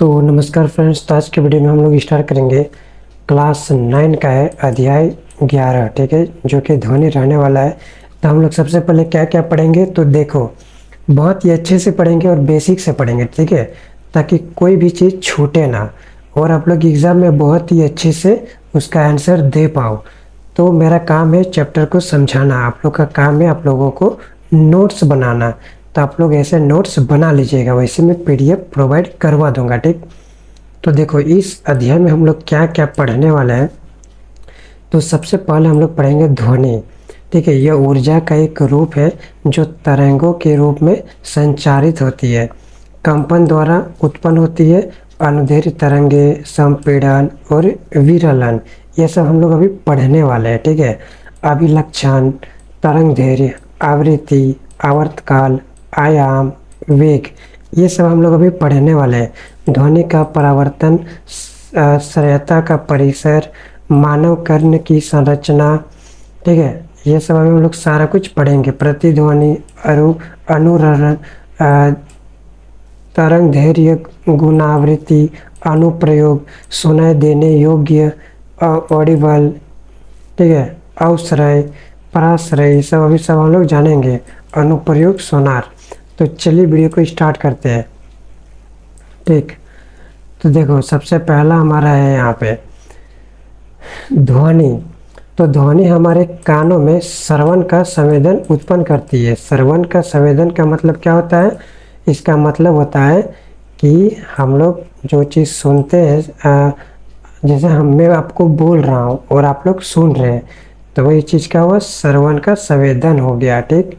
तो नमस्कार फ्रेंड्स, तो आज के वीडियो में हम लोग स्टार्ट करेंगे क्लास 9 का है अध्याय 11। ठीक है, जो कि ध्वनि रहने वाला है। तो हम लोग सबसे पहले क्या क्या पढ़ेंगे, तो देखो बहुत ही अच्छे से पढ़ेंगे और बेसिक से पढ़ेंगे। ठीक है, ताकि कोई भी चीज़ छूटे ना और आप लोग एग्ज़ाम में बहुत ही अच्छे से उसका आंसर दे पाओ। तो मेरा काम है चैप्टर को समझाना, आप लोग का काम है आप लोगों को नोट्स बनाना। तो आप लोग ऐसे नोट्स बना लीजिएगा, वैसे मैं पीडीएफ प्रोवाइड करवा दूंगा। ठीक, तो देखो इस अध्याय में हम लोग क्या क्या पढ़ने वाले हैं। तो सबसे पहले हम लोग पढ़ेंगे ध्वनि। ठीक है, यह ऊर्जा का एक रूप है जो तरंगों के रूप में संचारित होती है, कंपन द्वारा उत्पन्न होती है। अनुदैर्घ्य तरंगे, संपीड़न और विरलन, ये सब हम लोग अभी पढ़ने वाले हैं। ठीक है, अभिलक्षण, तरंग दैर्घ्य, आवृत्ति, आवर्तकाल, आयाम, वेग, ये सब हम लोग अभी पढ़ने वाले हैं। ध्वनि का परावर्तन, श्रेयता का परिसर, मानव कर्ण की संरचना। ठीक है, ये सब अभी हम लोग सारा कुछ पढ़ेंगे। प्रतिध्वनि, अनुरण, तरंग दैर्घ्य, गुणावृत्ति, अनुप्रयोग, सुनाई देने योग्य, ऑडिबल। ठीक है, अवश्रय, पराश्रय, सब अभी सब हम लोग जानेंगे। अनुप्रयोग, सोनार। तो चलिए वीडियो को स्टार्ट करते हैं। ठीक, तो देखो सबसे पहला हमारा है यहाँ पे ध्वनि। तो ध्वनि हमारे कानों में श्रवण का संवेदन उत्पन्न करती है। श्रवण का संवेदन का मतलब क्या होता है? इसका मतलब होता है कि हम लोग जो चीज़ सुनते हैं, जैसे मैं आपको बोल रहा हूँ और आप लोग सुन रहे हैं, तो वही चीज़ का हुआ श्रवण का संवेदन हो गया। ठीक,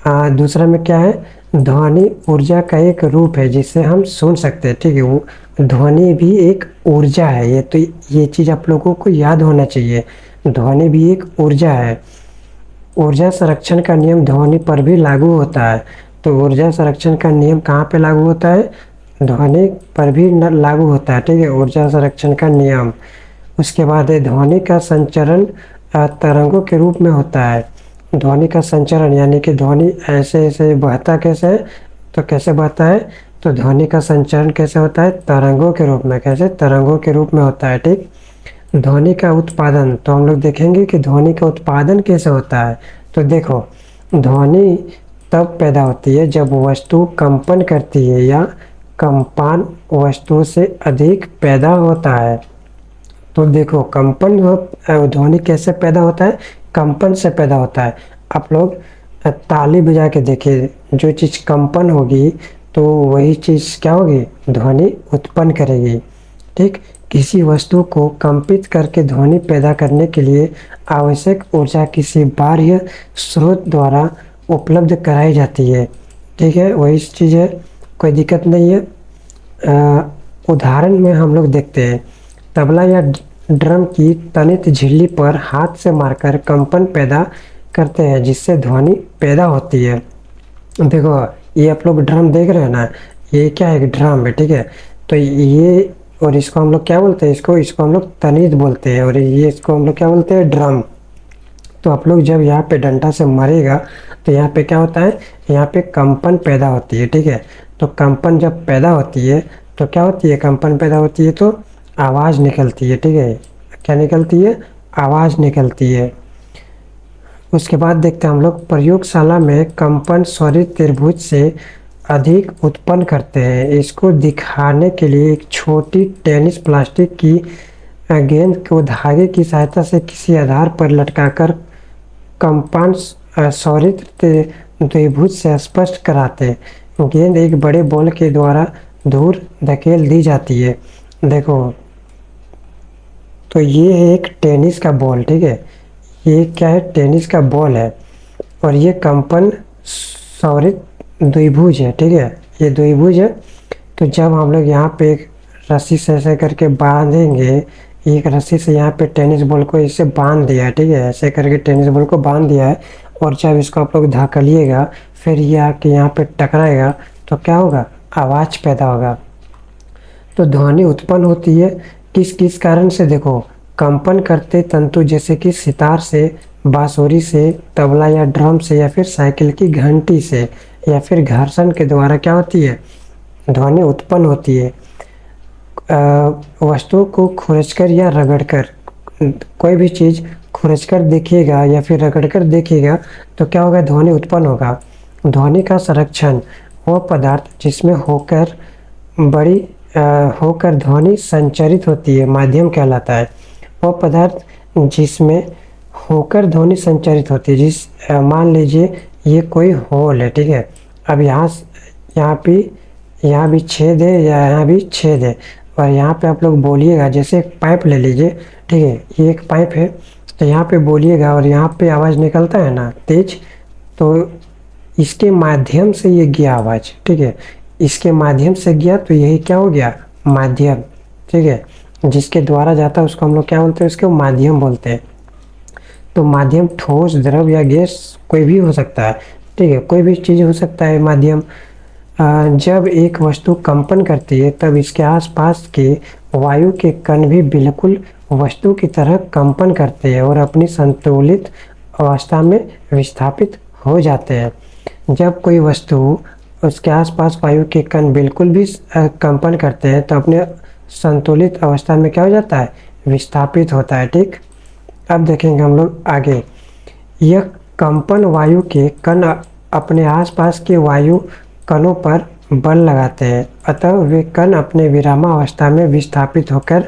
दूसरा में क्या है? ध्वनि ऊर्जा का एक रूप है जिसे हम सुन सकते हैं। ठीक है, वो ध्वनि भी एक ऊर्जा है। ये चीज़ आप लोगों को याद होना चाहिए, ध्वनि भी एक ऊर्जा है। ऊर्जा संरक्षण का नियम ध्वनि पर भी लागू होता है। तो ऊर्जा संरक्षण का नियम कहाँ पे लागू होता है? ध्वनि पर भी लागू होता है। ठीक है, ऊर्जा संरक्षण का नियम। उसके बाद है ध्वनि का संचरण तरंगों के रूप में होता है। ध्वनि का संचरण यानी कि ध्वनि ऐसे ऐसे बहता कैसे है, तो कैसे बहता है? तो ध्वनि का संचरण कैसे होता है? तरंगों के रूप में। कैसे? तरंगों के रूप में होता है। ठीक, ध्वनि का उत्पादन, तो हम लोग देखेंगे कि ध्वनि का उत्पादन कैसे होता है। तो देखो, ध्वनि तब पैदा होती है जब वस्तु कंपन करती है या कंपन वस्तु से अधिक पैदा होता है। तो देखो कंपन, ध्वनि कैसे पैदा होता है? कंपन से पैदा होता है। आप लोग ताली बजा के देखिए, जो चीज़ कंपन होगी तो वही चीज़ क्या होगी? ध्वनि उत्पन्न करेगी। ठीक, किसी वस्तु को कंपित करके ध्वनि पैदा करने के लिए आवश्यक ऊर्जा किसी बाह्य स्रोत द्वारा उपलब्ध कराई जाती है। ठीक है, वही चीज़ है, कोई दिक्कत नहीं है। उदाहरण में हम लोग देखते हैं, तबला या ड्रम की तनित झिल्ली पर हाथ से मारकर कंपन पैदा करते हैं जिससे ध्वनि पैदा होती है। देखो ये आप लोग ड्रम देख रहे हैं ना, ये क्या है? ड्रम है। ठीक है, तो ये, और इसको हम लोग क्या बोलते हैं? इसको हम लोग तनित बोलते हैं, और ये इसको हम लोग क्या बोलते हैं? ड्रम। तो आप लोग जब यहाँ पे डंडा से मारेगा तो यहाँ पे क्या होता है? यहाँ पे कंपन पैदा होती है। ठीक है, तो कंपन जब पैदा होती है तो क्या होती है? कंपन पैदा होती है तो आवाज़ निकलती है। ठीक है, क्या निकलती है? आवाज़ निकलती है। उसके बाद देखते हैं हम लोग प्रयोगशाला में कंपन स्वरित त्रिभुज से अधिक उत्पन्न करते हैं। इसको दिखाने के लिए एक छोटी टेनिस प्लास्टिक की गेंद को धागे की सहायता से किसी आधार पर लटकाकर कंपन स्वरित त्रिभुज से स्पष्ट कराते हैं। गेंद एक बड़े बॉल के द्वारा दूर धकेल दी जाती है। देखो, तो ये है एक टेनिस का बॉल। ठीक है, ये क्या है? टेनिस का बॉल है, और ये कंपन स्वरित द्विभुज है। ठीक है, ये द्विभुज है। तो जब हम लोग यहाँ पे एक रस्सी से ऐसे करके बांधेंगे, एक रस्सी से यहाँ पे टेनिस बॉल को इसे बांध दिया है। ठीक है, ऐसे करके टेनिस बॉल को बांध दिया है, और जब इसको आप लोग धकेलिएगा फिर ये आके यहाँ पे टकराएगा तो क्या होगा? आवाज़ पैदा होगा। तो ध्वनि उत्पन्न होती है किस किस कारण से? देखो, कंपन करते तंतु जैसे कि सितार से, बांसुरी से, तबला या ड्रम से, या फिर साइकिल की घंटी से, या फिर घर्षण के द्वारा क्या होती है? ध्वनि उत्पन्न होती है। वस्तु को खुरचकर या रगड़कर, कोई भी चीज़ खुरचकर देखिएगा या फिर रगड़कर देखिएगा तो क्या होगा, ध्वनि उत्पन्न होगा। ध्वनि का संरक्षण, वो पदार्थ जिसमें होकर ध्वनि संचरित होती है माध्यम कहलाता है। वो पदार्थ जिसमें होकर ध्वनि संचरित होती है, मान लीजिए ये कोई होल है, ठीक है। अब यहाँ भी छेद है या यहाँ भी छेद है, और यहाँ पे आप लोग बोलिएगा, जैसे एक पाइप ले लीजिए, ठीक है, ये एक पाइप है, तो यहाँ पे बोलिएगा और यहाँ पे आवाज़ निकलता है ना तेज, तो इसके माध्यम से ये गया आवाज़, ठीक है, इसके माध्यम से गया तो यही क्या हो गया, माध्यम, ठीक है। जिसके द्वारा जाता है उसको हम लोग क्या बोलते हैं, उसको माध्यम बोलते हैं। तो माध्यम ठोस, द्रव या गैस कोई भी हो सकता है, ठीक है, कोई भी चीज़ हो सकता है माध्यम। जब एक वस्तु कंपन करती है तब इसके आसपास के वायु के कण भी बिल्कुल वस्तु की तरह कंपन करते हैं और अपनी संतुलित अवस्था में विस्थापित हो जाते हैं। जब कोई वस्तु, उसके आसपास वायु के कण बिल्कुल भी कंपन करते हैं तो अपने संतुलित अवस्था में क्या हो जाता है, विस्थापित होता है, ठीक। अब देखेंगे हम लोग आगे। यह कंपन वायु के कण अपने आसपास के वायु कणों पर बल लगाते हैं, अतः वे कण अपने विरामावस्था में विस्थापित होकर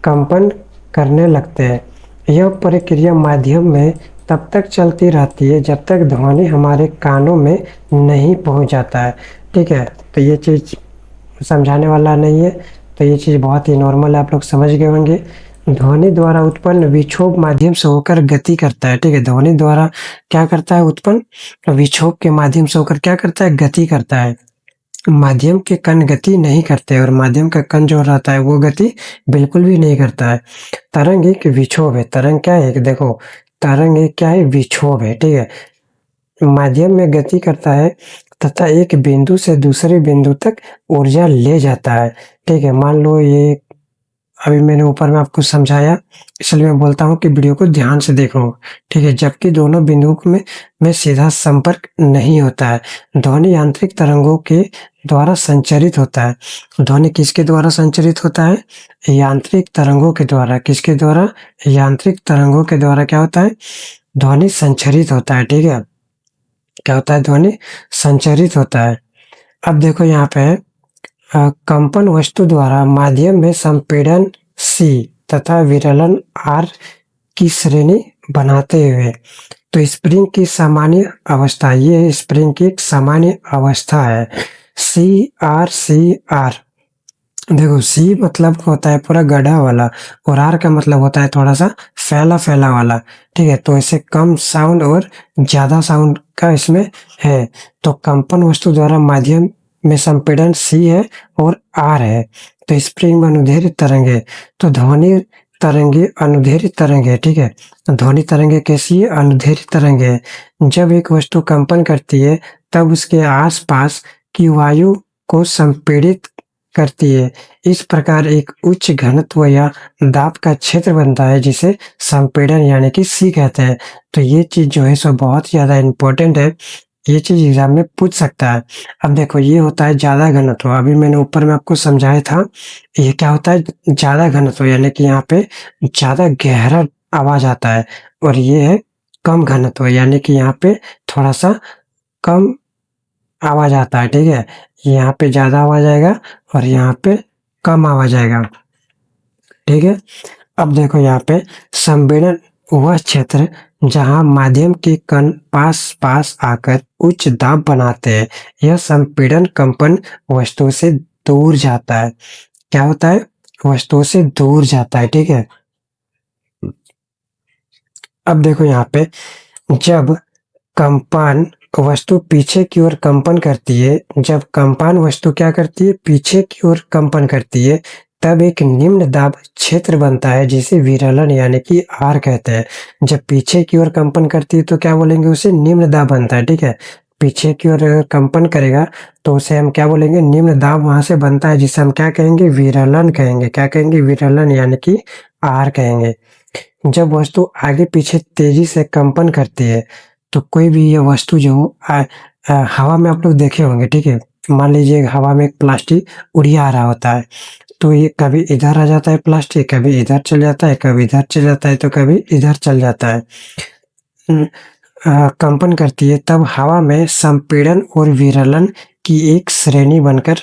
कंपन करने लगते हैं। यह प्रक्रिया माध्यम में तब तक चलती रहती है जब तक ध्वनि हमारे कानों में नहीं पहुंच जाता है, ठीक है। तो ये चीज़ समझाने वाला नहीं है, तो ये चीज़ बहुत ही नॉर्मल है, आप लोग समझ गए होंगे। ध्वनि द्वारा उत्पन्न विक्षोभ माध्यम से होकर गति करता है, ठीक है। ध्वनि द्वारा क्या करता है, उत्पन्न विक्षोभ के माध्यम से होकर क्या करता है, गति करता है। माध्यम के कण गति नहीं करते और माध्यम का कण जो रहता है वो गति बिल्कुल भी नहीं करता है। तरंग एक विक्षोभ है, तरंग क्या है, देखो तरंग एक क्या है, विक्षोभ है, ठीक है। माध्यम में गति करता है तथा एक बिंदु से दूसरे बिंदु तक ऊर्जा ले जाता है, ठीक है। मान लो ये अभी मैंने ऊपर में आपको समझाया, इसलिए मैं बोलता हूँ कि वीडियो को ध्यान से देखो, ठीक है। जबकि दोनों बिंदुओं में सीधा संपर्क नहीं होता है। ध्वनि यांत्रिक तरंगों के द्वारा संचरित होता है। ध्वनि किसके द्वारा संचरित होता है, यांत्रिक तरंगों के द्वारा। किसके द्वारा, यांत्रिक तरंगों के द्वारा क्या होता है, ध्वनि संचरित होता है, ठीक है। क्या होता है, ध्वनि संचरित होता है। अब देखो यहाँ पे कंपन वस्तु द्वारा माध्यम में संपीड़न C तथा विरलन R की श्रेणी बनाते हुए, तो स्प्रिंग की सामान्य अवस्था, ये स्प्रिंग की एक सामान्य अवस्था है, CR। देखो C मतलब होता है पूरा गड्ढा वाला और R का मतलब होता है थोड़ा सा फैला फैला वाला, ठीक है। तो इसे कम साउंड और ज़्यादा साउंड का इसमें है। तो कंपन वस्तु द्वारा माध्यम में संपीड़न C है और R है। तो स्प्रिंग में अनुदैर्ध्य तरंग है, तो ध्वनि तरंगे अनुदैर्ध्य तरंग है, ठीक है। तो ध्वनि तरंगे कैसी है, अनुदैर्ध्य तरंग है। जब एक वस्तु कंपन करती है तब उसके आसपास की वायु को संपीड़ित करती है। इस प्रकार एक उच्च घनत्व या दाब का क्षेत्र बनता है जिसे संपीड़न यानी कि C कहते हैं। तो ये चीज़ जो है सो बहुत ज़्यादा इम्पोर्टेंट है, ये चीज़ एग्जाम में पूछ सकता है। अब देखो ये होता है ज़्यादा घनत्व, अभी मैंने ऊपर में आपको समझाया था, ये क्या होता है, ज़्यादा घनत्व, यानी कि यहाँ पे ज़्यादा गहरा आवाज़ आता है। और ये है कम घनत्व, यानी कि यहाँ पे थोड़ा सा कम आवाज़ आता है, ठीक है। यहाँ पे ज़्यादा आवाज़ आएगा और यहाँ पे कम आवाज़ आएगा, ठीक है। अब देखो यहाँ पे संपीड़न वह क्षेत्र जहाँ माध्यम के कण पास पास आकर उच्च दाब बनाते हैं। यह संपीड़न कंपन वस्तु से दूर जाता है। क्या होता है, वस्तु से दूर जाता है, ठीक है। अब देखो यहाँ पे जब कंपन वस्तु पीछे की ओर कंपन करती है, जब कंपन वस्तु क्या करती है, पीछे की ओर कंपन करती है, तब एक निम्न दाब क्षेत्र बनता है जिसे विरलन यानी कि R कहते हैं। जब पीछे की ओर कंपन करती है तो क्या बोलेंगे, उसे निम्न दाब बनता है, ठीक है। पीछे की ओर अगर कंपन करेगा तो उसे हम क्या बोलेंगे, निम्न दाब वहां से बनता है जिसे हम क्या कहेंगे, विरलन कहेंगे। क्या कहेंगे, विरलन यानी कि R कहेंगे। जब वस्तु आगे पीछे तेजी से कंपन करती है तो कोई भी ये वस्तु जो हवा में आप लोग देखे होंगे, ठीक है। मान लीजिए हवा में एक प्लास्टिक उड़िया आ रहा होता है, तो ये कभी इधर आ जाता है प्लास्टिक, कभी इधर चल जाता है, कभी इधर चल जाता है, तो कभी इधर चल जाता है। कंपन करती है तब हवा में संपीड़न और विरलन की एक श्रेणी बनकर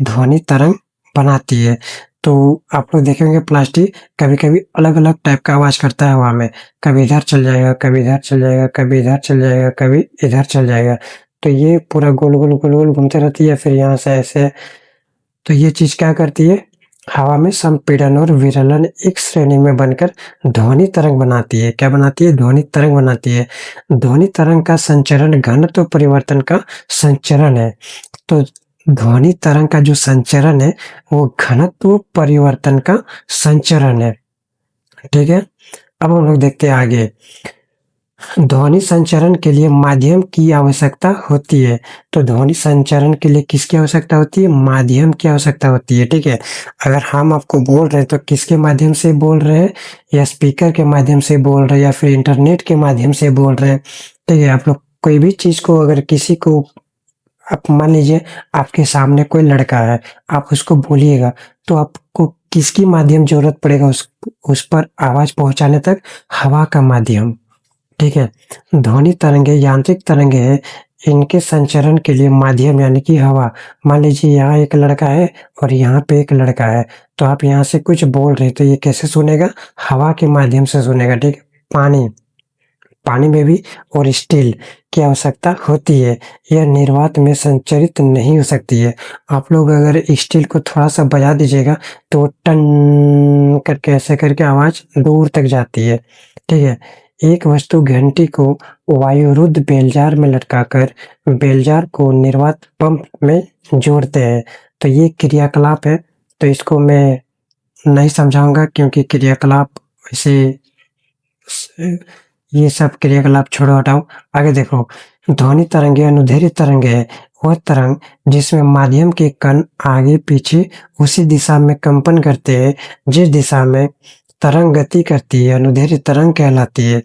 ध्वनि तरंग बनाती है। तो आप लोग देखेंगे प्लास्टिक कभी-कभी अलग-अलग टाइप का आवाज़ करता है हवा में, कभी इधर चल जाएगा, कभी इधर चल जाएगा, कभी इधर चल जाएगा, कभी इधर चल जाएगा। तो ये पूरा गोल-गोल, गोल-गोल घूमती रहती है, फिर यहाँ से ऐसे। तो ये चीज़ क्या करती है, हवा में संपीड़न और विरलन एक श्रेणी में बनकर ध्वनि तरंग बनाती है। क्या बनाती है? ध्वनि तरंग बनाती है। ध्वनि तरंग का संचरण घनत्व परिवर्तन का संचरण है। तो ध्वनि तरंग का जो संचरण है वो घनत्व परिवर्तन का संचरण है। ठीक है, अब हम लोग देखते हैं आगे। ध्वनि संचरण के लिए माध्यम की आवश्यकता होती है। तो ध्वनि संचरण के लिए किसकी आवश्यकता होती है? माध्यम की आवश्यकता होती है। ठीक है, अगर हम आपको बोल रहे हैं तो किसके माध्यम से बोल रहे हैं? या स्पीकर के माध्यम से बोल रहे हैं या फिर इंटरनेट के माध्यम से बोल रहे हैं। ठीक है, आप लोग कोई भी चीज़ को अगर किसी को, आप मान लीजिए आपके सामने कोई लड़का है, आप उसको बोलिएगा तो आपको किसकी माध्यम जरूरत पड़ेगा उस पर आवाज पहुंचाने तक? हवा का माध्यम। ठीक है, ध्वनि तरंगे यांत्रिक तरंगे है, इनके संचरण के लिए माध्यम यानी कि हवा। मान लीजिए यहाँ एक लड़का है और यहाँ पे एक लड़का है, तो आप यहाँ से कुछ बोल रहे तो ये कैसे सुनेगा? हवा के माध्यम से सुनेगा। ठीक है, पानी में भी और स्टील की आवश्यकता होती है, यह निर्वात में संचरित नहीं हो सकती है। आप लोग अगर स्टील को थोड़ा सा बजा दीजिएगा तो टन करके ऐसे करके आवाज दूर तक जाती है। ठीक है, एक वस्तु घंटी को वायुरुद्ध बेलजार में लटकाकर बेलजार को निर्वात पंप में जोड़ते हैं। तो ये क्रियाकलाप है, तो इसको मैं नहीं समझाऊंगा क्योंकि क्रियाकलाप वैसे ये सब क्रियाकलाप छोड़ो, हटाओ। आगे देखो, ध्वनि तरंगे अनुदैर्घ्य तरंगे है वह तरंग जिसमें माध्यम के कण आगे पीछे उसी दिशा में कंपन करते हैं जिस दिशा में तरंग गति करती है अनुदैर्घ्य तरंग कहलाती है।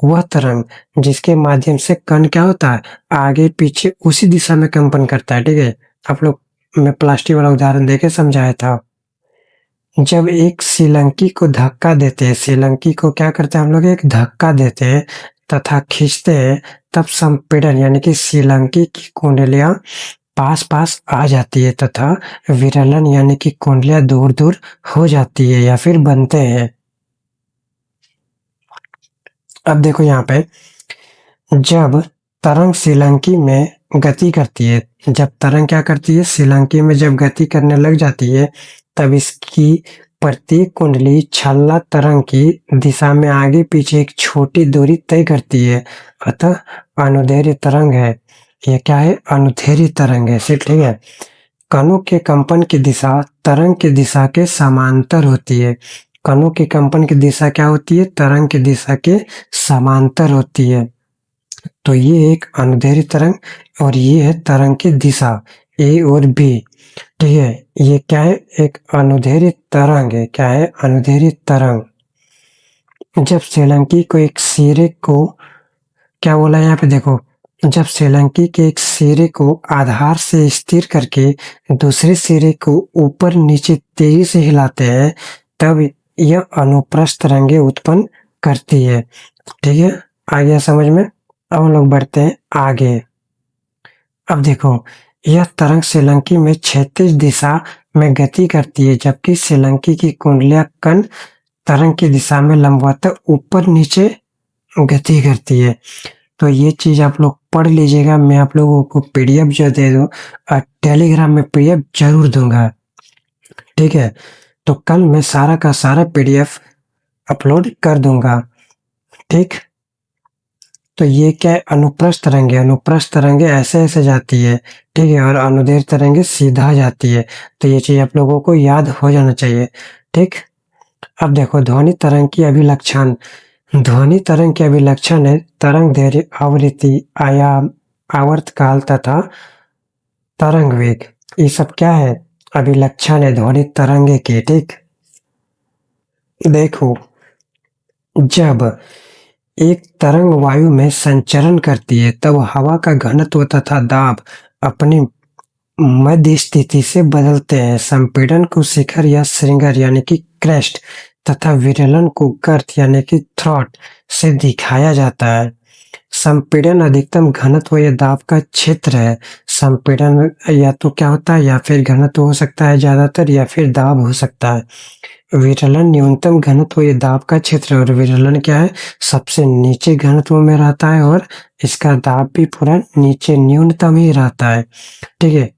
वह तरंग जिसके माध्यम से कण क्या होता है? आगे पीछे उसी दिशा में कंपन करता है। ठीक है, आप लोग मैं प्लास्टिक वाला उदाहरण देके समझाया था। जब एक श्रीलंकी को धक्का देते हैं, श्रीलंकी को क्या करते हैं हम लोग? एक धक्का देते हैं तथा खींचते हैं, तब संपीड़न यानी कि श्रीलंकी की कुंडलियां पास पास आ जाती है तथा विरलन यानी कि कुंडलियां दूर दूर हो जाती है या फिर बनते हैं। अब देखो यहाँ पे, जब तरंग श्रीलंकी में गति करती है, जब तरंग क्या करती है? श्रीलंकी में जब गति करने लग जाती है तब इसकी प्रत्येक कुंडली छल्ला तरंग की दिशा में आगे पीछे एक छोटी दूरी तय करती है, अतः अनुदैर्घ्य तरंग है। यह क्या है? अनुदैर्घ्य तरंग है। ठीक है, कणों के कंपन की दिशा तरंग की दिशा के समांतर होती है। कणों के कंपन की दिशा क्या होती है? तरंग की दिशा के समांतर होती है। तो ये एक अनुदैर्घ्य तरंग और ये है तरंग की दिशा ए और बी। ठीक है, ये क्या है? एक अनुदैर्घ्य तरंग है। क्या है? अनुदैर्घ्य तरंग। जब श्रीलंकी को एक सिरे को, क्या बोला यहाँ पे देखो, जब श्रीलंकी के एक सिरे को आधार से स्थिर करके दूसरे सिरे को ऊपर नीचे तेजी से हिलाते हैं तब यह अनुप्रस्थ तरंगे उत्पन्न करती है। ठीक है, आ गया समझ में? अब हम लोग बढ़ते हैं आगे। अब देखो, यह तरंग श्रीलंकी में क्षैतिज दिशा में गति करती है जबकि श्रीलंकी की कुंडलियां कण तरंग की दिशा में लंबवत ऊपर नीचे गति करती है। तो ये चीज आप लोग पढ़ लीजिएगा। मैं आप लोगों को पीडीएफ जो दे दूं, टेलीग्राम में पीडीएफ जरूर दूंगा। ठीक है, तो कल मैं सारा का सारा पीडीएफ अपलोड कर दूंगा। ठीक, तो ये क्या है? अनुप्रस्थ तरंगे। अनुप्रस्थ तरंगे ऐसे ऐसे जाती है। ठीक है, और अनुदैर्घ्य तरंगे सीधा जाती है। तो ये चीज आप लोगों को याद हो जाना चाहिए। ठीक, अब देखो, ध्वनि तरंग की अभिलक्षण। ध्वनि तरंग के अभिलक्षण है तरंग दैर्घ्य, आवृत्ति, आयाम, आवर्तकाल तथा तरंग वेग। ये सब क्या है? अभिलक्षण है ध्वनि तरंगे के। ठीक, देखो, जब एक तरंग वायु में संचरण करती है तब हवा का घनत्व तथा दाब अपनी मध्य स्थिति से बदलते हैं। संपीड़न को शिखर या श्रृंगार यानी कि क्रेस्ट तथा विरलन को गर्त यानी कि थ्रॉट से दिखाया जाता है। संपीड़न अधिकतम घनत्व या दाब का क्षेत्र है। संपीड़न या तो क्या होता है, या फिर घनत्व हो सकता है ज्यादातर, या फिर दाब हो सकता है। विरलन न्यूनतम घनत्व या दाब का क्षेत्र है, और विरलन क्या है, सबसे नीचे घनत्व में रहता है, और इसका दाब भी पूरा नीचे न्यूनतम ही रहता है। ठीक है,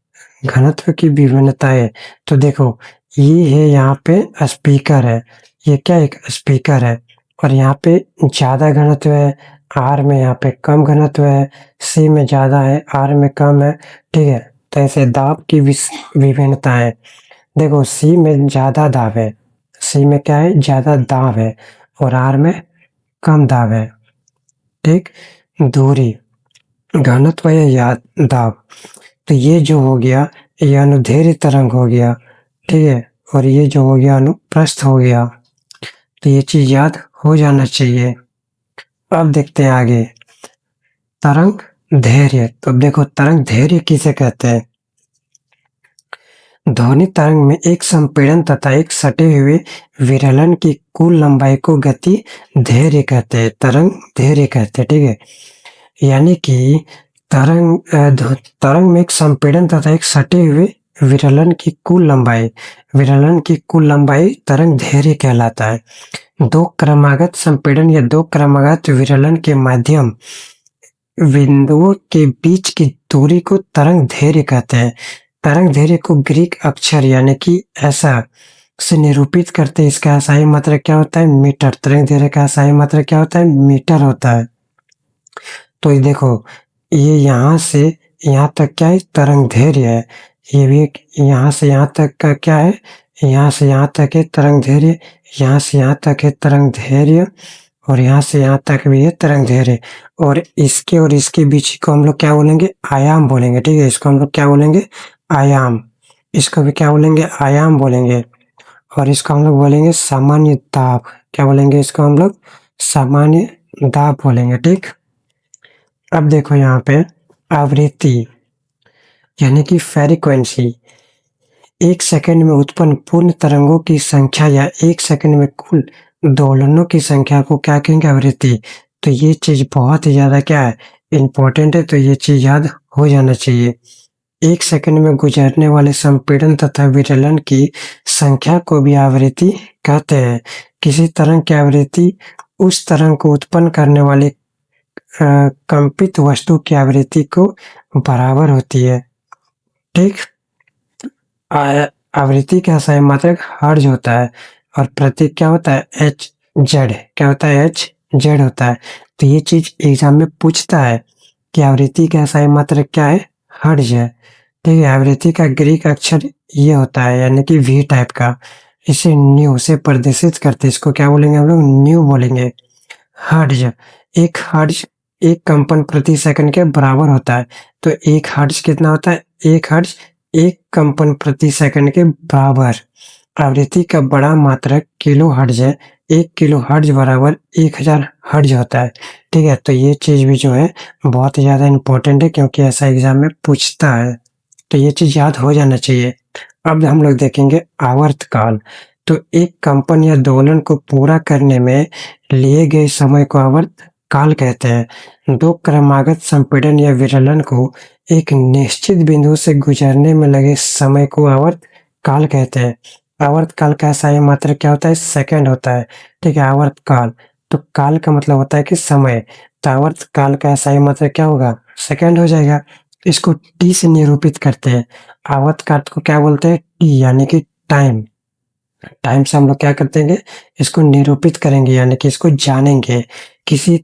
घनत्व की विभिन्नताएं, तो देखो ये है, यहाँ पे स्पीकर है, ये क्या एक स्पीकर है, और यहाँ पे ज्यादा घनत्व है, आर में यहाँ पे कम घनत्व है, सी में ज्यादा है, आर में कम है। ठीक है, तो ऐसे दाब की विभिन्नता है। देखो सी में ज्यादा दाब है, सी में क्या है, ज्यादा दाब है, और आर में कम दाब है। ठीक, दूरी, घनत्व या दाब, तो ये जो हो गया ये अनुदैर्ध्य तरंग हो गया। ठीक है, और ये जो हो गया अनुप्रस्थ हो गया। तो ये चीज याद हो जाना चाहिए। अब देखते हैं आगे, तरंग दैर्घ्य। तो देखो तरंग दैर्घ्य किसे कहते हैं। ध्वनि तरंग में एक संपीड़न तथा एक सटे हुए विरलन की कुल लंबाई को गति दैर्घ्य कहते हैं, तरंग दैर्घ्य कहते हैं। ठीक है, यानी कि तरंग में एक संपीड़न तथा एक सटे हुए विरलन की कुल लंबाई तरंग दैर्घ्य कहलाता है। दो क्रमागत संपीड़न या दो क्रमागत विरलन के माध्यम बिंदुओं के बीच की दूरी को तरंग दैर्घ्य कहते हैं। तरंग दैर्घ्य को ग्रीक अक्षर यानी कि ऐसा से निरूपित करते हैं। इसका एसआई मात्रक क्या होता है, मीटर। तरंग दैर्घ्य का एसआई मात्रक क्या होता है, मीटर होता है। तो ये देखो, ये यहाँ से यहाँ तक क्या है, तरंग दैर्घ्य है। ये भी यहाँ से यहाँ तक का क्या है, यहाँ से यहाँ तक है तरंग दैर्घ्य, यहाँ से यहाँ तक है तरंग दैर्घ्य, और यहाँ से यहाँ तक भी है तरंग दैर्घ्य। और इसके बीच को हम लोग क्या बोलेंगे, आयाम बोलेंगे। ठीक है, इसको हम लोग क्या बोलेंगे, आयाम। इसको भी क्या बोलेंगे, आयाम बोलेंगे। और इसको हम लोग बोलेंगे सामान्य दाब। क्या बोलेंगे, इसको हम लोग सामान्य दाब बोलेंगे। ठीक, अब देखो यहाँ पे आवृत्ति यानी कि फ्रीक्वेंसी, एक सेकंड में उत्पन्न पूर्ण तरंगों की संख्या या एक सेकंड में कुल दोलनों की संख्या को क्या कहेंगे, आवृत्ति। तो ये चीज बहुत ही ज्यादा क्या है, इंपॉर्टेंट है, तो ये चीज याद हो जाना चाहिए। एक सेकंड में गुजरने वाले संपीड़न तथा विरलन की संख्या को भी आवृत्ति कहते हैं। किसी तरंग की आवृत्ति उस तरंग को उत्पन्न करने वाले कंपित वस्तु की आवृत्ति को बराबर होती है। ठीक, आवृत्ति का एसआई मात्रक हर्ट्ज होता है, और प्रतीक क्या होता है, एच जेड। क्या होता है, एच जेड होता है। तो ये चीज एग्जाम में पूछता है कि आवृत्ति का एसआई मात्रक क्या है, हर्ट्ज है। ठीक है, आवृत्ति का ग्रीक अक्षर ये होता है यानी कि वी टाइप का, इसे न्यू से प्रदर्शित करते, इसको क्या बोलेंगे हम लोग, न्यू बोलेंगे। हर्ट्ज, एक कंपन प्रति सेकंड के बराबर होता है। तो एक हर्ट्ज कितना होता है, एक हर्ट्ज एक कंपन प्रति सेकंड के बराबर। आवृत्ति का बड़ा मात्रक किलो हर्ट्ज है, एक किलो हर्ट्ज बराबर 1000 हर्ट्ज होता है। ठीक है, तो ये चीज भी जो है बहुत ही ज्यादा इंपॉर्टेंट है, क्योंकि ऐसा एग्जाम में पूछता है, तो ये चीज याद हो जाना चाहिए। अब हम लोग देखेंगे आवर्तकाल। तो एक कंपन या दोलन को पूरा करने में लिए गए समय को आवर्तकाल कहते हैं। दो क्रमागत संपीड़न या विरलन को एक निश्चित बिंदु से गुजरने में लगे समय को आवर्तकाल कहते हैं। आवर्तकाल का एसआई मात्रक क्या होता है, सेकंड होता है। ठीक है, आवर्तकाल, तो काल का मतलब होता है कि समय, तो आवर्तकाल का एसआई मात्रक क्या होगा, सेकंड हो जाएगा। इसको टी से निरूपित करते हैं। आवर्तकाल को क्या बोलते हैं, टी यानी कि टाइम। टाइम से हम लोग क्या करते हैं, इसको निरूपित करेंगे यानी कि इसको जानेंगे। किसी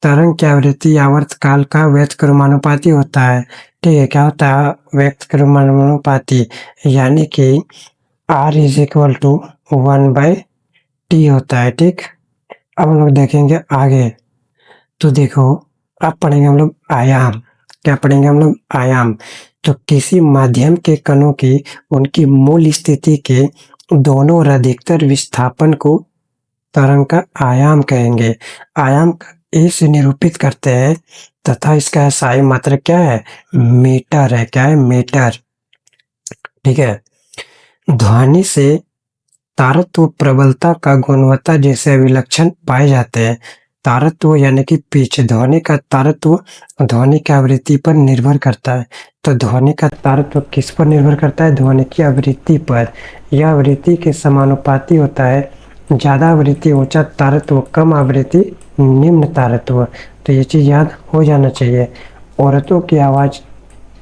तरंग की आवृत्ति आवर्तकाल का व्युत्क्रमानुपाती होता है। ठीक है, क्या होता है, व्युत्क्रमानुपाती, यानी कि R is equal to 1/t होता है। ठीक, अब हम लोग देखेंगे आगे। तो देखो, अब पढ़ेंगे हम लोग आयाम। क्या पढ़ेंगे हम लोग, आयाम। तो किसी माध्यम के कणों की उनकी मूल स्थिति के दोनों और अधिकतर विस्थापन को तरंग का आयाम कहेंगे। आयाम ए से निरूपित करते हैं, तथा इसका एसआई मात्रक क्या है, मीटर है। क्या है, मीटर। ठीक है। ध्वनि से तारत्व प्रबलता का गुणवत्ता जैसे अभिलक्षण पाए जाते हैं। तारत्व यानी कि पिच, ध्वनि का तारत्व ध्वनि की आवृत्ति पर निर्भर करता है। तो ध्वनि का तारत्व किस पर निर्भर करता है? ध्वनि की आवृत्ति पर। यह आवृत्ति के समानुपाती होता है। ज़्यादा आवृत्ति ऊंचा तारत्व, कम आवृत्ति निम्न तारत्व। तो ये चीज़ याद हो जाना चाहिए। औरतों की आवाज़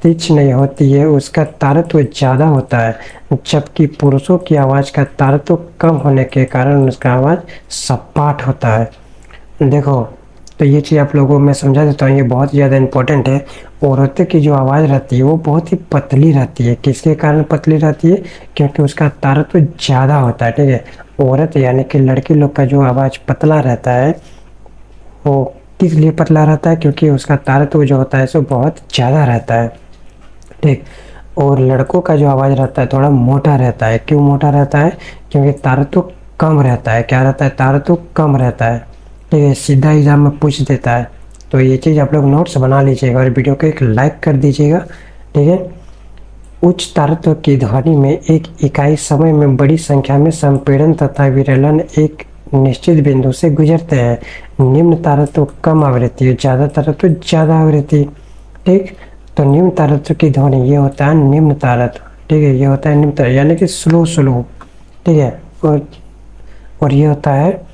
तीक्ष्ण नहीं होती है, उसका तारत्व ज़्यादा होता है, जबकि पुरुषों की आवाज़ का तारत्व कम होने के कारण उसका आवाज़ सपाट होता है। देखो, तो ये चीज़ आप लोगों को मैं समझा देता हूँ, ये बहुत ज़्यादा इम्पोर्टेंट है। औरतों की जो आवाज़ रहती है वो बहुत ही पतली रहती है। किसके कारण पतली रहती है? क्योंकि उसका तारत्व ज़्यादा होता है। ठीक है, औरत यानी कि लड़की लोग का जो आवाज़ पतला रहता है वो किस लिए पतला रहता है? क्योंकि उसका तारत्व जो होता है सो बहुत ज़्यादा रहता है। ठीक। और लड़कों का जो आवाज़ रहता है थोड़ा मोटा रहता है। क्यों मोटा रहता है? क्योंकि तारत्व कम रहता है। क्या रहता है? तारत्व कम रहता है। ठीक है, सीधा एग्जाम में पूछ देता है। तो ये चीज़ आप लोग नोट्स बना लीजिएगा और वीडियो को एक लाइक कर दीजिएगा। ठीक है। उच्च तारत्व की ध्वनि में एक इकाई समय में बड़ी संख्या में संपीड़न तथा विरलन एक निश्चित बिंदु से गुजरते हैं। निम्न तारत्व कम आवृत्ति, ज़्यादा तारत्व ज़्यादा आवृत्ति। ठीक। तो निम्न तारत्व की ध्वनि ये होता है निम्न तारत्व। ठीक है, ये होता है निम्न तारत्व यानी कि स्लो स्लो। ठीक है। और ये होता है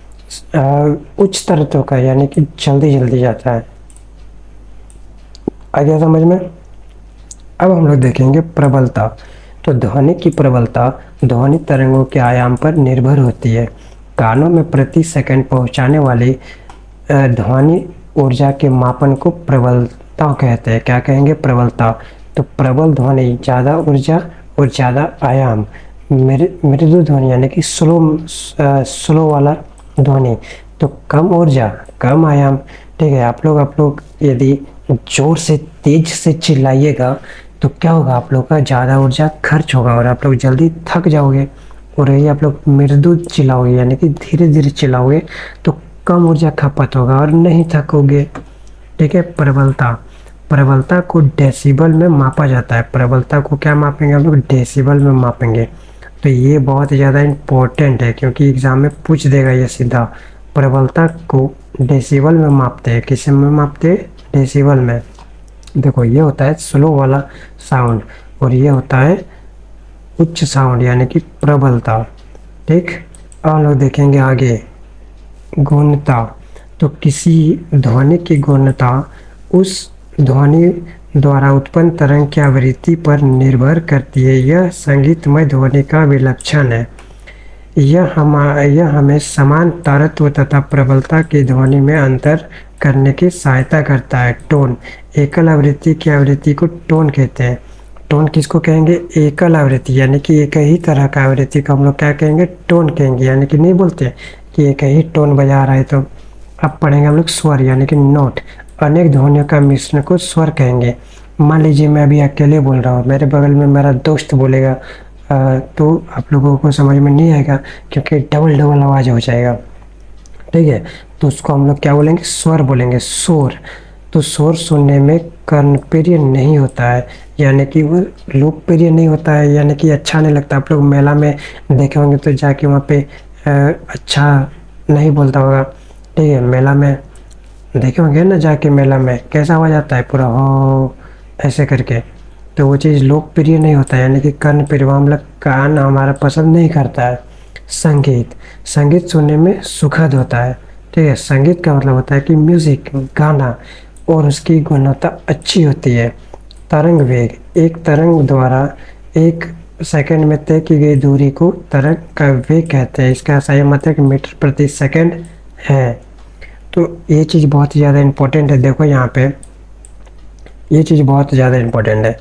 उच्च तारत्व का यानी कि जल्दी जल्दी जाता है। आ गया समझ में? अब हम लोग देखेंगे प्रबलता। तो ध्वनि की प्रबलता ध्वनि तरंगों के आयाम पर निर्भर होती है। कानों में प्रति सेकंड पहुंचाने वाली ध्वनि ऊर्जा के मापन को प्रबलता कहते हैं। क्या कहेंगे? प्रबलता। तो प्रबल ध्वनि ज़्यादा ऊर्जा और ज़्यादा आयाम। मृदु ध्वनि यानी कि स्लो वाला ध्वनि तो कम ऊर्जा कम आयाम। ठीक है, आप लोग यदि जोर से तेज से चिल्लाइएगा तो क्या होगा? आप लोग का ज़्यादा ऊर्जा खर्च होगा और आप लोग जल्दी थक जाओगे। और यही आप लोग मृदु चिल्लाओगे यानी कि धीरे धीरे चिल्लाओगे तो कम ऊर्जा खपत होगा और नहीं थकोगे। ठीक है। प्रबलता, प्रबलता को डेसिबल में मापा जाता है। प्रबलता को क्या मापेंगे हम लोग? डेसिबल में मापेंगे। तो ये बहुत ज़्यादा इम्पोर्टेंट है क्योंकि एग्ज़ाम में पूछ देगा ये सीधा। प्रबलता को डेसिबल में मापते हैं। किस में मापते हैं? डेसिबल में। देखो, ये होता है स्लो वाला साउंड और ये होता है उच्च साउंड यानी कि प्रबलता। ठीक। अब हम लोग देखेंगे आगे गौणता। तो किसी ध्वनि की गौणता उस ध्वनि द्वारा उत्पन्न तरंग की आवृत्ति पर निर्भर करती है। यह संगीतमय ध्वनि का विलक्षण है। यह हमें समान तारत्व तथा प्रबलता की ध्वनि में अंतर करने की सहायता करता है। टोन, एकल आवृत्ति की आवृत्ति को टोन कहते हैं। टोन किसको कहेंगे? एकल आवृत्ति यानी कि एक ही तरह का आवृत्ति को हम लोग क्या कहेंगे? टोन कहेंगे। यानी कि नहीं बोलते कि एक ही टोन बजा रहा है। तो अब पढ़ेंगे हम लोग स्वर यानी कि नोट। अनेक ध्वनियों का मिश्रण को स्वर कहेंगे। मान लीजिए मैं अभी अकेले बोल रहा हूँ, मेरे बगल में मेरा दोस्त बोलेगा तो आप लोगों को समझ में नहीं आएगा क्योंकि डबल डबल आवाज़ हो जाएगा। ठीक है, तो उसको हम लोग क्या बोलेंगे? स्वर बोलेंगे। शोर, तो शोर सुनने में कर्णप्रिय नहीं होता है यानी कि वो लोकप्रिय नहीं होता है यानी कि अच्छा नहीं लगता। आप लोग मेला में देखे होंगे तो जाके वहाँ पे अच्छा नहीं बोलता होगा। ठीक है, मेला में देखे होंगे ना, जाके मेला में कैसा आवाज़ आता है पूरा हो ऐसे करके। तो वो चीज़ लोकप्रिय नहीं होता है यानी कि कर्णप्रिय, हम लोग कान हमारा पसंद नहीं करता है। संगीत, संगीत सुनने में सुखद होता है। ठीक है, संगीत का मतलब होता है कि म्यूज़िक, गाना, और उसकी गुणवत्ता अच्छी होती है। तरंग वेग, एक तरंग द्वारा एक सेकंड में तय की गई दूरी को तरंग का वेग कहते हैं। इसका सही मतलब मीटर प्रति सेकंड है। तो ये चीज़ बहुत ज़्यादा इम्पोर्टेंट है। देखो यहाँ पे ये चीज़ बहुत ज़्यादा इम्पोर्टेंट है।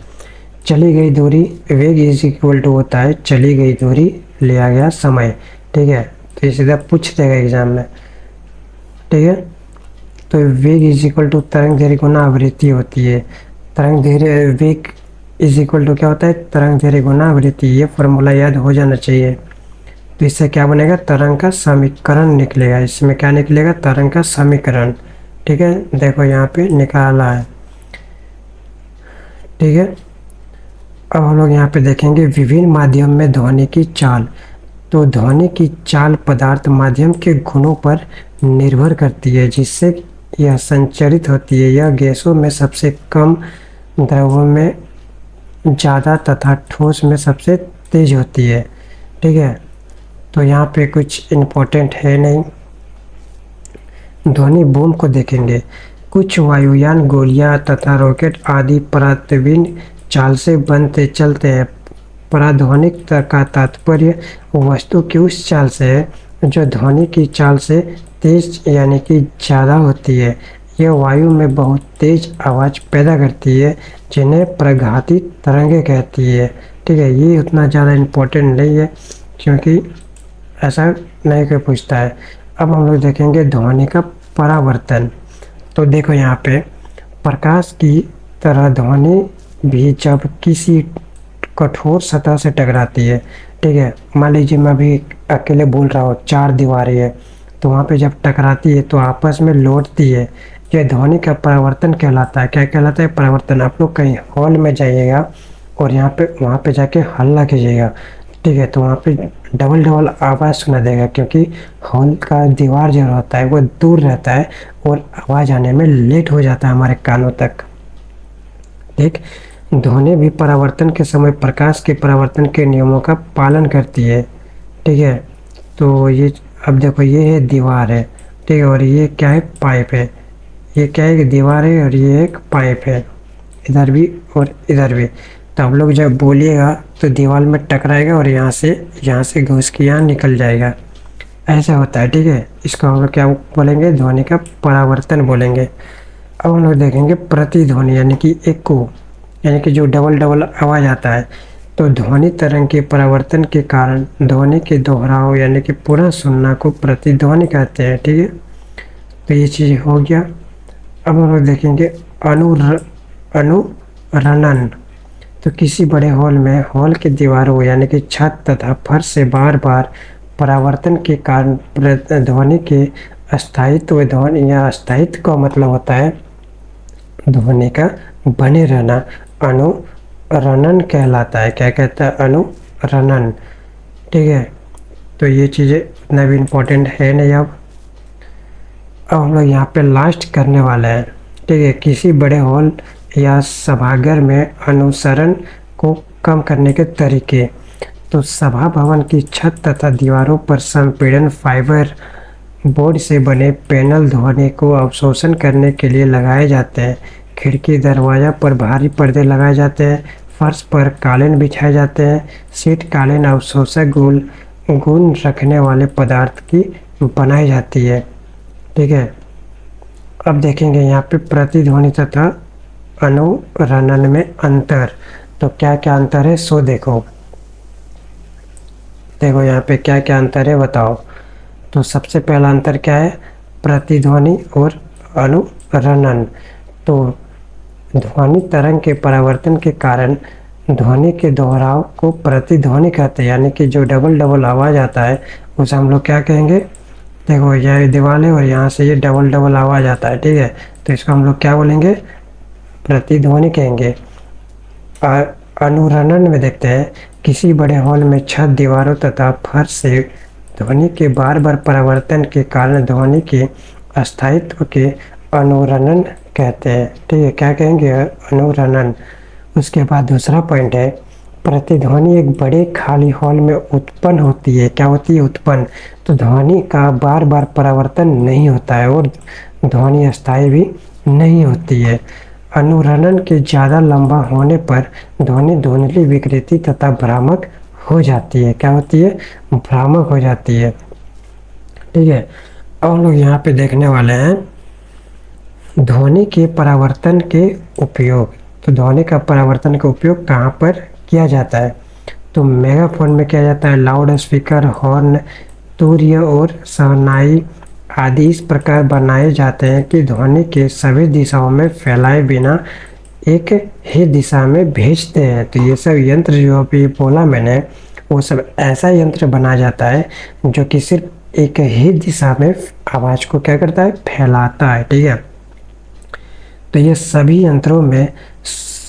चली गई दूरी, वेग इज इक्वल टू होता है चली गई दूरी लिया गया समय। ठीक है, तो ये सीधा पूछ देगा एग्जाम में। ठीक है, तो वेग इज इक्वल टू तरंग दैर्घ्य गुना आवृत्ति होती है। तरंग दैर्घ्य, वेग इज इक्वल टू क्या होता है? तरंग दैर्घ्य गुना आवृत्ति। ये फॉर्मूला याद हो जाना चाहिए। तो इससे क्या बनेगा? तरंग का समीकरण निकलेगा। इसमें क्या निकलेगा? तरंग का समीकरण। ठीक है, देखो यहाँ पे निकाला है। ठीक है, अब हम लोग यहाँ पे देखेंगे विभिन्न माध्यम में ध्वनि की चाल। तो ध्वनि की चाल पदार्थ माध्यम के गुणों पर निर्भर करती है जिससे यह संचरित होती है। यह गैसों में सबसे कम, द्रवों में ज़्यादा तथा ठोस में सबसे तेज होती है। ठीक है, तो यहाँ पे कुछ इम्पोर्टेंट है नहीं। ध्वनि बूम को देखेंगे। कुछ वायुयान, गोलियां तथा रॉकेट आदि पराध्वनि चाल से बनते चलते हैं। पराध्वनिक का तात्पर्य वस्तु की उस चाल से है जो ध्वनि की चाल से तेज यानी कि ज़्यादा होती है। यह वायु में बहुत तेज आवाज़ पैदा करती है जिन्हें प्रघाती तरंगे कहती है। ठीक है, ये उतना ज़्यादा इम्पोर्टेंट नहीं है क्योंकि ऐसा नहीं कोई पूछता है। अब हम लोग देखेंगे ध्वनि का परावर्तन। तो देखो यहाँ पे प्रकाश की तरह ध्वनि भी जब किसी कठोर सतह से टकराती है, ठीक है, मान लीजिए मैं अभी अकेले बोल रहा हूँ, चार दीवारें है, तो वहाँ पे जब टकराती है तो आपस में लौटती है। यह ध्वनि का परावर्तन कहलाता है। क्या कहलाता है? परावर्तन। आप लोग कहीं हॉल में जाइएगा और वहाँ पे जाके हल्ला कीजिएगा, ठीक है, तो वहाँ पे डबल डबल आवाज़ सुना देगा क्योंकि हॉल का दीवार जो होता है वो दूर रहता है और आवाज़ आने में लेट हो जाता है हमारे कानों तक। ठीक, ध्वनि भी परावर्तन के समय प्रकाश के परावर्तन के नियमों का पालन करती है। ठीक है, तो ये अब देखो ये है दीवार है, ठीक है, और ये क्या है? पाइप है। ये क्या है? दीवार है और ये एक पाइप है, इधर भी और इधर भी। तो आप लोग जब बोलिएगा तो दीवार में टकराएगा और यहाँ से घुस के यहाँ निकल जाएगा, ऐसा होता है। ठीक है, इसको हम लोग क्या बोलेंगे? ध्वनि का परावर्तन बोलेंगे। अब हम लोग देखेंगे प्रतिध्वनि यानी कि एको, यानी कि जो डबल डबल आवाज़ आता है। तो ध्वनि तरंग के परावर्तन के कारण ध्वनि के दोहराव यानी कि पुनः सुनना को प्रतिध्वनि कहते हैं। ठीक है, तो ये चीज़ हो गया। अब हम लोग देखेंगे अनुरणन। तो किसी बड़े हॉल में हॉल की दीवारों यानी कि छत तथा फर्श से बार बार परावर्तन के कारण ध्वनि के स्थायित्व, ध्वनि या स्थायित्व का मतलब होता है ध्वनि का बने रहना, अनुरणन कहलाता है। क्या कहता है? अनुरणन। ठीक है, तो ये चीज़ें उतना भी इम्पोर्टेंट है नहीं। अब हम लोग यहाँ पे लास्ट करने वाले हैं। ठीक है, किसी बड़े हॉल या सभागार में अनुसरण को कम करने के तरीके। तो सभा भवन की छत तथा दीवारों पर संपीड़न फाइबर बोर्ड से बने पैनल ध्वनि को अवशोषण करने के लिए लगाए जाते हैं। खिड़की दरवाजा पर भारी पर्दे लगाए जाते हैं। फर्श पर कालीन बिछाए जाते हैं। सीट कालीन अवशोषक गुण रखने वाले पदार्थ की बनाई जाती है। ठीक है, अब देखेंगे यहाँ पे प्रतिध्वनि तथा अनुरणन में अंतर। तो क्या क्या अंतर है सो देखो यहाँ पे क्या क्या अंतर है बताओ। तो सबसे पहला अंतर क्या है? प्रतिध्वनि और अनुरणन। तो ध्वनि तरंग के परावर्तन के कारण ध्वनि के दोहराव को प्रतिध्वनि कहते हैं, यानी कि जो डबल डबल आवाज़ आता है उसे हम लोग क्या कहेंगे? देखो ये दीवार है और यहाँ से ये डबल डबल आवाज़ आता है। ठीक है, तो इसको हम लोग क्या बोलेंगे? प्रतिध्वनि कहेंगे। अनुरणन में देखते हैं किसी बड़े हॉल में छत, दीवारों तथा फर्श से ध्वनि के बार बार परावर्तन के कारण ध्वनि के अस्थायित्व के अनुरणन कहते हैं। ठीक है, क्या कहेंगे? अनुरणन। उसके बाद दूसरा पॉइंट है प्रतिध्वनि एक बड़े खाली हॉल में उत्पन्न होती है। क्या होती है? उत्पन्न। तो ध्वनि का बार बार परावर्तन नहीं होता है और ध्वनि अस्थायी भी नहीं होती है। अनुरणन के ज़्यादा लंबा होने पर ध्वनि धुंधली, विकृति तथा भ्रामक हो जाती है। क्या होती है? भ्रामक हो जाती है। ठीक है, अब हम लोग यहाँ पे देखने वाले हैं ध्वनि के परावर्तन के उपयोग। तो ध्वनि का परावर्तन का उपयोग कहाँ पर किया जाता है? तो मेगाफोन में किया जाता है, लाउड स्पीकर, हॉर्न, तूर्य और शहनाई आदि इस प्रकार बनाए जाते हैं कि ध्वनि के सभी दिशाओं में फैलाए बिना एक ही दिशा में भेजते हैं। तो ये सब यंत्र जो अभी बोला मैंने, वो सब ऐसा यंत्र बनाया जाता है जो कि सिर्फ एक ही दिशा में आवाज़ को क्या करता है? फैलाता है। ठीक है, तो ये सभी यंत्रों में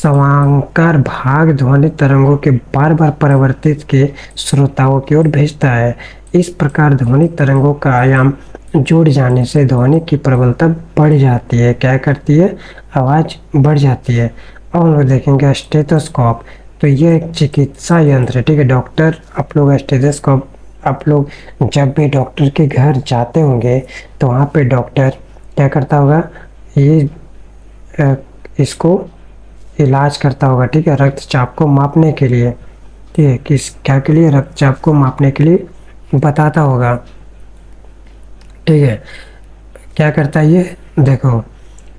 समांतर भाग ध्वनि तरंगों के बार बार परावर्तित के श्रोताओं की ओर भेजता है। इस प्रकार ध्वनि तरंगों का आयाम जुड़ जाने से ध्वनि की प्रबलता बढ़ जाती है। क्या करती है? आवाज़ बढ़ जाती है। अब हम लोग देखेंगे स्टेथोस्कोप। तो ये एक चिकित्सा यंत्र है, ठीक है। डॉक्टर, आप लोग स्टेथोस्कोप, आप लोग जब भी डॉक्टर के घर जाते होंगे तो वहाँ पे डॉक्टर क्या करता होगा? ये इसको इलाज करता होगा, ठीक है, रक्तचाप को मापने के लिए। ठीक है, किस क्या के लिए? रक्तचाप को मापने के लिए बताता होगा, ठीक है। क्या करता है ये? देखो,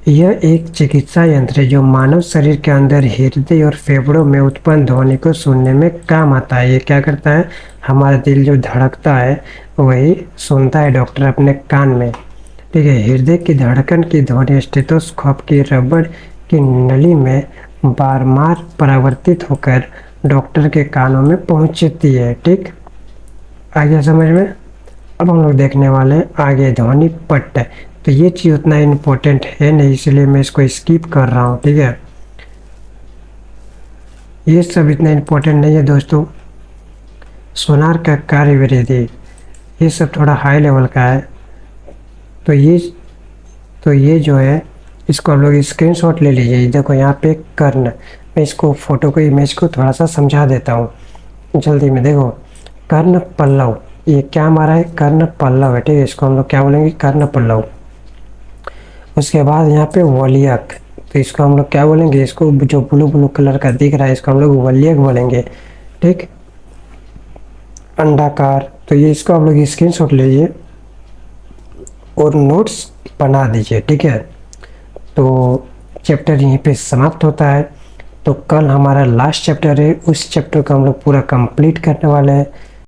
यह एक चिकित्सा यंत्र है जो मानव शरीर के अंदर हृदय और फेफड़ों में उत्पन्न ध्वनि को सुनने में काम आता है। ये क्या करता है? हमारा दिल जो धड़कता है वही सुनता है डॉक्टर अपने कान में, ठीक है। हृदय की धड़कन की ध्वनि स्टेथोस्कोप की रबड़ की नली में बारंबार परावर्तित होकर डॉक्टर के कानों में पहुंचती है, ठीक। आ गया समझ में? अब हम लोग देखने वाले हैं आगे ध्वनि पट्ट। तो ये चीज़ उतना इम्पोर्टेंट है नहीं, इसलिए मैं इसको स्किप कर रहा हूँ, ठीक है। ये सब इतना इम्पोर्टेंट नहीं है दोस्तों। सोनार का कार्य विधि, ये सब थोड़ा हाई लेवल का है। तो ये जो है, इसको आप लोग स्क्रीनशॉट ले लीजिए। देखो यहाँ पे कर्ण, मैं इसको फोटो को, इमेज को थोड़ा सा समझा देता हूँ जल्दी में। देखो, कर्ण पल्लव, ये क्या हमारा है? कर्ण पल्लव है, ठीक है। इसको हम लोग क्या बोलेंगे? कर्ण पल्लव। उसके बाद यहाँ पे वलयक, तो इसको हम लोग क्या बोलेंगे? इसको जो ब्लू ब्लू कलर का दिख रहा है इसको हम लोग वलयक बोलेंगे, ठीक। अंडाकार, तो ये इसको आप लोग स्क्रीनशॉट लीजिए और नोट्स बना दीजिए, ठीक है। तो चैप्टर यहीं पे समाप्त होता है। तो कल हमारा लास्ट चैप्टर है, उस चैप्टर को हम लोग पूरा कंप्लीट करने वाले हैं।